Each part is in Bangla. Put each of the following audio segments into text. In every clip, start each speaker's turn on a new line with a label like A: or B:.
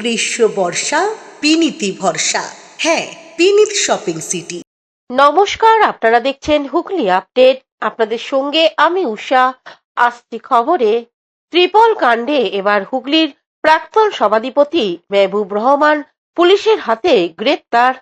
A: গ্রীষ্ম বর্ষা বিনীতি ভরসা। হ্যাঁ, বিনীত শপিং সিটি।
B: নমস্কার, আপনারা দেখছেন হুগলি আপডেট। আপনাদের সঙ্গে আমি উষা। আসছি খবরে। ত্রিপল কাণ্ডে এবার হুগলির প্রাক্তন সভাধিপতি মেহবুব রহমান পুলিশের হাতে গ্রেপ্তার।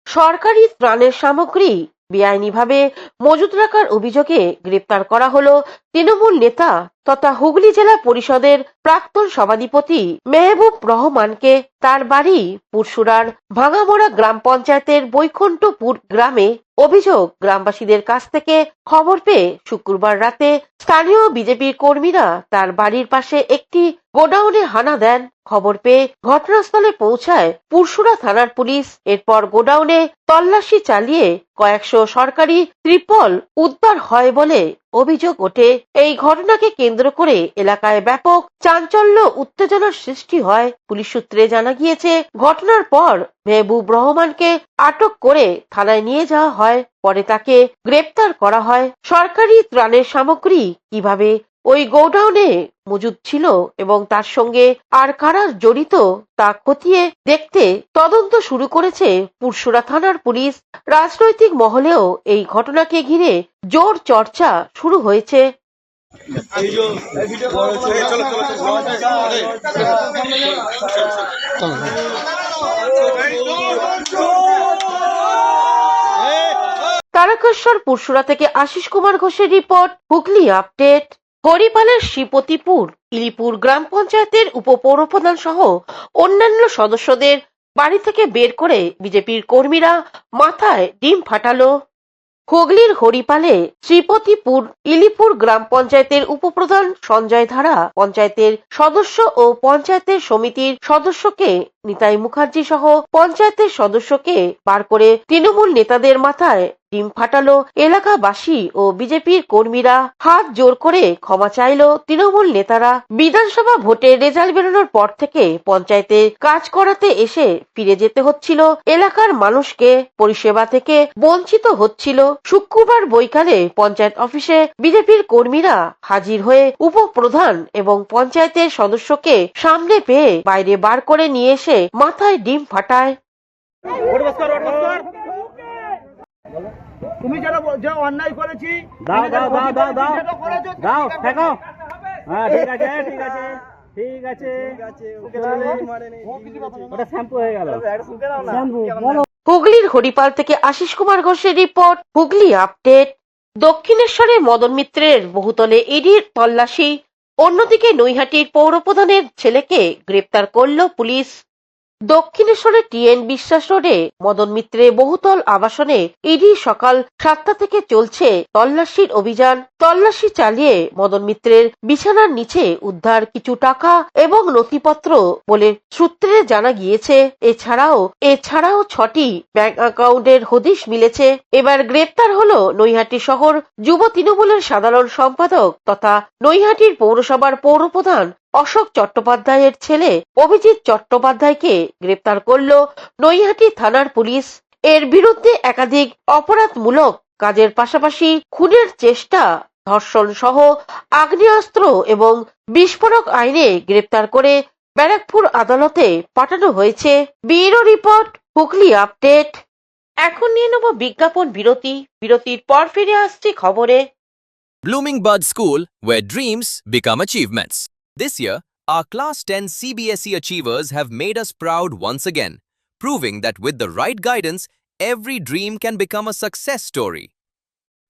B: সরকারি ত্রাণের সামগ্রী বেআইনিভাবে মজুত রাখার অভিযোগে গ্রেপ্তার করা হলো তৃণমূল নেতা তথা হুগলি জেলা পরিষদের প্রাক্তন সভাধিপতি মেহবুব রহমানকে তার বাড়ি পুরসুরার ভাঙামোড়া গ্রাম পঞ্চায়েতের বৈকুণ্ঠপুর গ্রামে। অভিযোগ, গ্রামবাসীদের কাছ থেকে খবর পেয়ে শুক্রবার রাতে স্থানীয় বিজেপির কর্মীরা তার বাড়ির পাশে একটি গোডাউনে হানা দেন। খবর পেয়ে ঘটনাস্থলে পৌঁছায় পুরসুরা থানার পুলিশ। এরপর গোডাউনে তল্লাশি চালিয়ে কয়েকশো সরকারি ত্রিপল উদ্ধার হয় বলে অভিযোগ ওঠে। এই ঘটনাকে কেন্দ্র করে এলাকায় ব্যাপক চাঞ্চল্য উত্তেজনার সৃষ্টি হয়। পুলিশ সূত্রে জানা গিয়েছে, ঘটনার পর মেহবুব রহমানকে আটক করে থানায় নিয়ে যাওয়া হয়। পরে তাকে গ্রেপ্তার করা হয়। সরকারি ত্রাণের সামগ্রী কিভাবে ওই গোডাউনে মজুদ ছিল এবং তার সঙ্গে আর কারা জড়িত তা খতিয়ে দেখতে তদন্ত শুরু করেছে পুরসুরা থানার পুলিশ। রাজনৈতিক মহলেও এই ঘটনাকে ঘিরে জোর চর্চা শুরু হয়েছে। তারকেশ্বর পুরসুরা থেকে আশিস কুমার ঘোষের রিপোর্ট, হুগলি আপডেট। হরিপালের শ্রীপতিপুর ইলিপুর গ্রাম পঞ্চায়েতের উপপৌরপ্রধান সহ অন্যান্য সদস্যদের বাড়ি থেকে বের করে বিজেপির কর্মীরা মাথায় ডিম ফাটালো। হুগলির হরিপালে শ্রীপতিপুর ইলিপুর গ্রাম পঞ্চায়েতের উপপ্রধান সঞ্জয় ধারা, পঞ্চায়েতের সদস্য ও পঞ্চায়েতের সমিতির সদস্যকে নিতাই মুখার্জি সহ পঞ্চায়েতের সদস্যকে বার করে তৃণমূল নেতাদের মাথায় ডিম ফাটালো এলাকাবাসী ও বিজেপির কর্মীরা। হাত জোর করে ক্ষমা চাইল তৃণমূল নেতারা। বিধানসভা ভোটের রেজাল্ট বেরোনোর পর থেকে পঞ্চায়েতে কাজ করাতে এসে ফিরে যেতে হচ্ছিল এলাকার মানুষকে, পরিষেবা থেকে বঞ্চিত হচ্ছিল। শুক্রবার বৈকালে পঞ্চায়েত অফিসে বিজেপির কর্মীরা হাজির হয়ে উপপ্রধান এবং পঞ্চায়েতের সদস্যকে সামনে পেয়ে বাইরে বার করে নিয়ে এসে মাথায় ডিম ফাটায়।
C: তুমি যে অন্যায় করেছি
D: দাও দাও দাও দাও দাও দাও ফেঁকো। হ্যাঁ, ঠিক আছে ঠিক আছে ঠিক আছে, ওটা শ্যাম্পু হয়ে গেল।
B: হুগলির হরিপাল থেকে আশিস কুমার ঘোষের রিপোর্ট, হুগলি আপডেট। দক্ষিণেশ্বরে মদন মিত্রের বহুতলে ইডির তল্লাশি। অন্যদিকে নৈহাটির পৌরপ্রধানের ছেলেকে গ্রেপ্তার করল পুলিশ। দক্ষিণেশ্বরের টিএন বিশ্বাস রোডে মদন মিত্রের বহুতল আবাসনে ইডি সকাল 7টা থেকে চলছে তল্লাশির অভিযান। তল্লাশি চালিয়ে মদন মিত্রের বিছানার নিচে উদ্ধার কিছু টাকা এবং নথিপত্র বলে সূত্রে জানা গিয়েছে। এছাড়াও 6টি ব্যাংক অ্যাকাউন্টের হদিশ মিলেছে। এবার গ্রেপ্তার হলো নৈহাটি শহর যুব তৃণমূলের সাধারণ সম্পাদক তথা নৈহাটির পৌরসভার পৌরপ্রধান অশোক চট্টোপাধ্যায়ের ছেলে অভিজিৎ চট্টোপাধ্যায়কে গ্রেপ্তার করল নৈহাটি থানার পুলিশ। এর বিরুদ্ধে একাধিক অপরাধমূলক কাজের পাশাপাশি খুনের চেষ্টা, ধর্ষণ সহ আগ্নেয়াস্ত্র এবং বিস্ফোরক আইনে গ্রেপ্তার করে ব্যারাকপুর আদালতে পাঠানো হয়েছে। Bureau report, Hooghly update. এখন নিয়ে নেব বিজ্ঞাপন বিরতি। বিরতির পর ফিরে আসছি খবরে।
E: Blooming Bud School, where dreams become achievements. This year, our Class 10 CBSE achievers have made us proud once again, proving that with the right guidance, every dream can become a success story.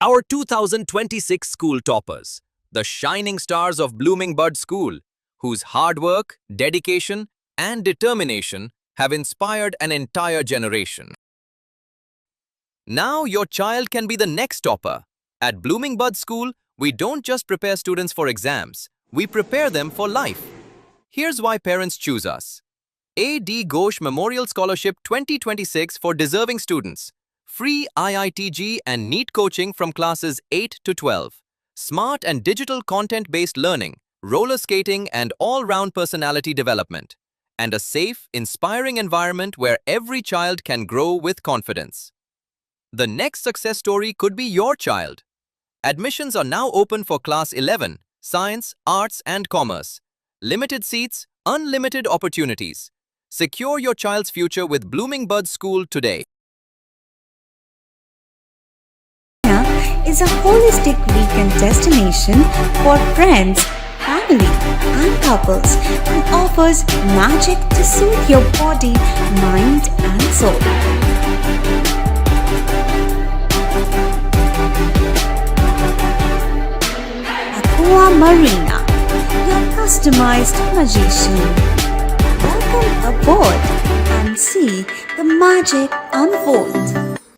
E: Our 2026 school toppers, the shining stars of Blooming Bud School, whose hard work, dedication, and determination have inspired an entire generation. Now your child can be the next topper. At Blooming Bud School, we don't just prepare students for exams, we prepare them for life. Here's why parents choose us. A.D. Ghosh Memorial Scholarship 2026 for deserving students. Free IITG and NEET coaching from classes 8 to 12. Smart and digital content-based learning, roller skating and all-round personality development. And a safe, inspiring environment where every child can grow with confidence. The next success story could be your child. Admissions are now open for Class 11, Science, Arts and Commerce. Limited seats, unlimited opportunities. Secure your child's future with Blooming Buds School today.
F: Is a holistic weekend destination for friends, family, and couples and offers magic to soothe your body, mind, and soul. Aqua Marina, your customized magician. Welcome aboard and see the magic unfold.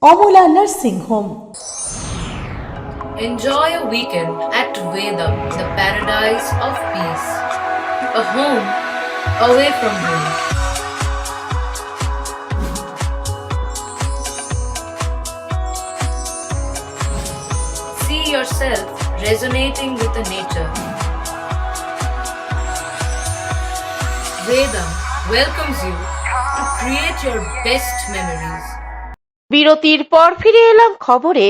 A: Amala nursing home.
G: Enjoy a weekend at Vedam, the paradise of peace. A home away from home. See yourself resonating with the nature. Vedam welcomes you to create your best memories.
B: বিরতির পর ফিরে এলাম খবরে।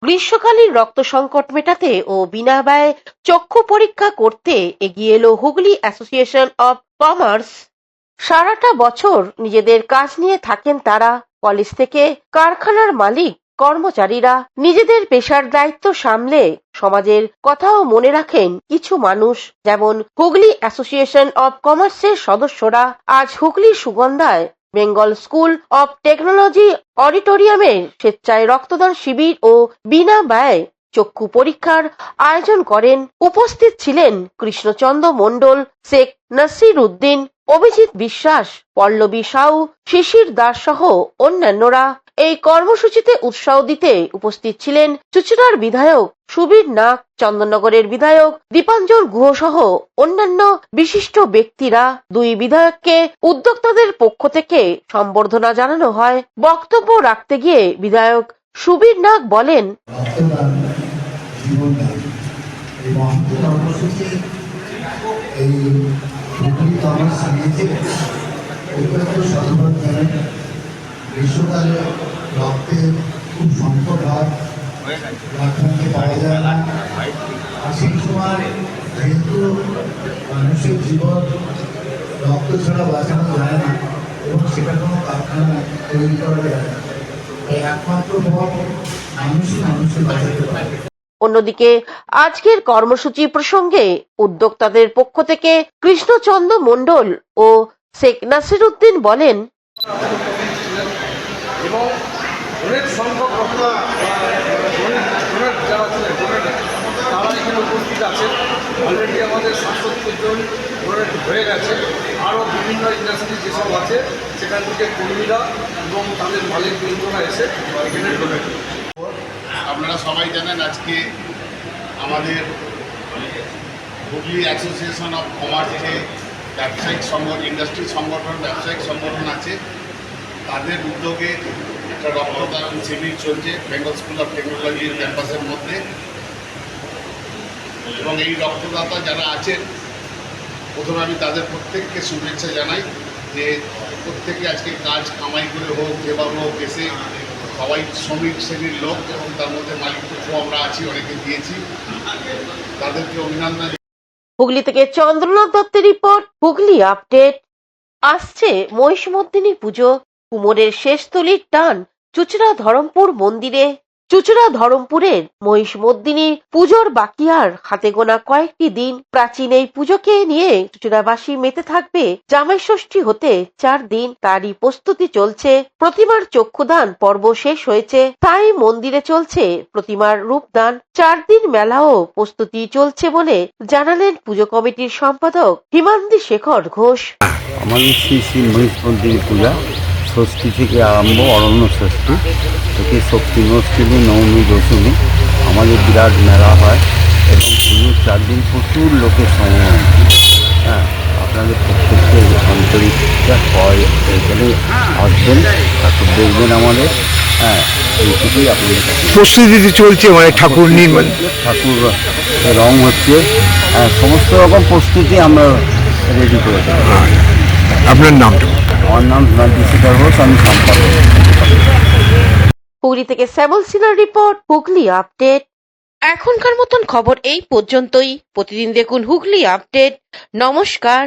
B: গ্রীষ্মকালীন রক্ত সংকট মেটাতে ও বিনা ব্যয়ে চক্ষু পরীক্ষা করতে এগিয়ে এলো হুগলি অ্যাসোসিয়েশন অব কমার্স। সারাটা বছর নিজেদের কাজ নিয়ে থাকেন তারা। কলেজ থেকে কারখানার মালিক কর্মচারীরা নিজেদের পেশার দায়িত্ব সামলে সমাজের কথাও মনে রাখেন কিছু মানুষ, যেমন হুগলি অ্যাসোসিয়েশন অব কমার্সের সদস্যরা আজ হুগলির সুগন্ধায় বেঙ্গল স্কুল অব টেকনোলজি অডিটোরিয়ামের স্বেচ্ছায় রক্তদান শিবির ও বিনা ব্যয়ে চক্ষু পরীক্ষার আয়োজন করেন। উপস্থিত ছিলেন কৃষ্ণচন্দ্র মণ্ডল, শেখ নাসির উদ্দিন, অভিজিৎ বিশ্বাস, পল্লবী সাউ, শিশির দাস সহ অন্যান্যরা। এই কর্মসূচিতে উৎসাহ দিতে উপস্থিত ছিলেন চুচুড়ার বিধায়ক সুবীর নাগ, চন্দননগরের বিধায়ক দীপাঞ্জন গুহ সহ অন্যান্য বিশিষ্ট ব্যক্তিরা। দুই বিধায়ককে উদ্যোক্তাদের পক্ষ থেকে সম্বর্ধনা জানানো হয়। বক্তব্য রাখতে গিয়ে বিধায়ক সুবীর নাগ বলেন,
H: গ্রীষ্মকালে রক্তের খুব সংকট হয়, রক্তকে পাওয়া যায় না। আর সেই সময় যেহেতু মানুষের জীবন রক্ত ছাড়া বাঁচানো যায় না এবং সেটা কোনো কারখানা তৈরি করা যায় না, তাই একমাত্র পথ মানুষই মানুষকে বাঁচাতে পারে।
B: অন্যদিকে আজকের কর্মসূচি প্রসঙ্গে উদ্যোক্তাদের পক্ষ থেকে কৃষ্ণচন্দ্র মণ্ডল ও শেখ নাসির উদ্দিন বলেন,
I: এবং অনেক সংখ্যক ডোনেট যারা ছিলেন তারা এখানে উপস্থিত আছেন। অলরেডি আমাদের ৭৭ জন ডোনেট হয়ে গেছে। আরও বিভিন্ন ইন্ডাস্ট্রি যেসব আছে সেখান থেকে কর্মীরা এবং তাদের মালিক বৃন্দরা এসে এখানে ডোনেট।
H: আপনারা সবাই জানেন আজকে আমাদের হুগলি অ্যাসোসিয়েশন অফ কমার্স যে ব্যবসায়িক সংগঠন, ইন্ডাস্ট্রি সংগঠন, ব্যবসায়িক সংগঠন আছে, তাদের উদ্যোগে একটা রক্তদান শিবির চলছে বেঙ্গল স্কুল অফ টেকনোলজির ক্যাম্পাসের মধ্যে। এবং এই রক্তদাতা যারা আছেন, প্রথমে আমি তাদের প্রত্যেককে শুভেচ্ছা জানাই যে প্রত্যেকে আজকে কাজ কামাই করে হোক যেভাবে হোক এসে সবাই শ্রমিক শ্রেণীর লোক এবং তার মধ্যে মালিক পক্ষ আমরা আছি, অনেকে দিয়েছি, তাদেরকে অভিনন্দন।
B: হুগলি থেকে চন্দ্রনাথ দত্তের রিপোর্ট, হুগলি আপডেট। আসছে মহিষমর্দিনী পুজো। কুমোরের শেষ তলির টান চুচুড়া ধরমপুর মন্দিরে। চুচুড়া ধরমপুরের মহিষমর্দিনী পুজোর বাকি আর হাতে গোনা কয়েকটি দিন। প্রাচীন এই পুজোকে নিয়ে চুচুড়াবাসী মেতে থাকবে জামাই ষষ্ঠী হতে 4 দিন। তারই প্রস্তুতি চলছে। প্রতিমার চক্ষুদান পর্ব শেষ হয়েছে, তাই মন্দিরে চলছে প্রতিমার রূপদান। 4 দিন মেলা ও প্রস্তুতি চলছে বলে জানালেন পুজো কমিটির সম্পাদক হিমান্দি শেখর ঘোষ।
J: আমাদের শ্রী শ্রী মহিষমর্দিনী পূজা ষষ্ঠী থেকে আরম্ভ, অরণ্য ষষ্ঠী থেকে শক্তি নষ্টিনী, নবমী, দশমী আমাদের বিরাট মেলা হয় এবং পুজোর 4 দিন প্রচুর লোকের সমাগম। হ্যাঁ, আপনাদের প্রত্যেককে আন্তরিকতা হয়, এখানে আসবেন, ঠাকুর দেখবেন আমাদের। হ্যাঁ, এইটুকুই আপনাদের কাছে।
C: প্রস্তুতি চলছে, মানে ঠাকুর নির্মাণ,
J: ঠাকুর রং হচ্ছে, হ্যাঁ, সমস্ত রকম প্রস্তুতি আমরা রেডি করে দেবো।
C: আপনার নামটা?
J: আমার নাম হিমান্তি শেখর ঘোষ, আমি সম্পাদক।
B: হুগলি থেকে শ্যামল সিনহার রিপোর্ট, হুগলি আপডেট। এখনকার মতন খবর এই পর্যন্তই। প্রতিদিন দেখুন হুগলি আপডেট। নমস্কার।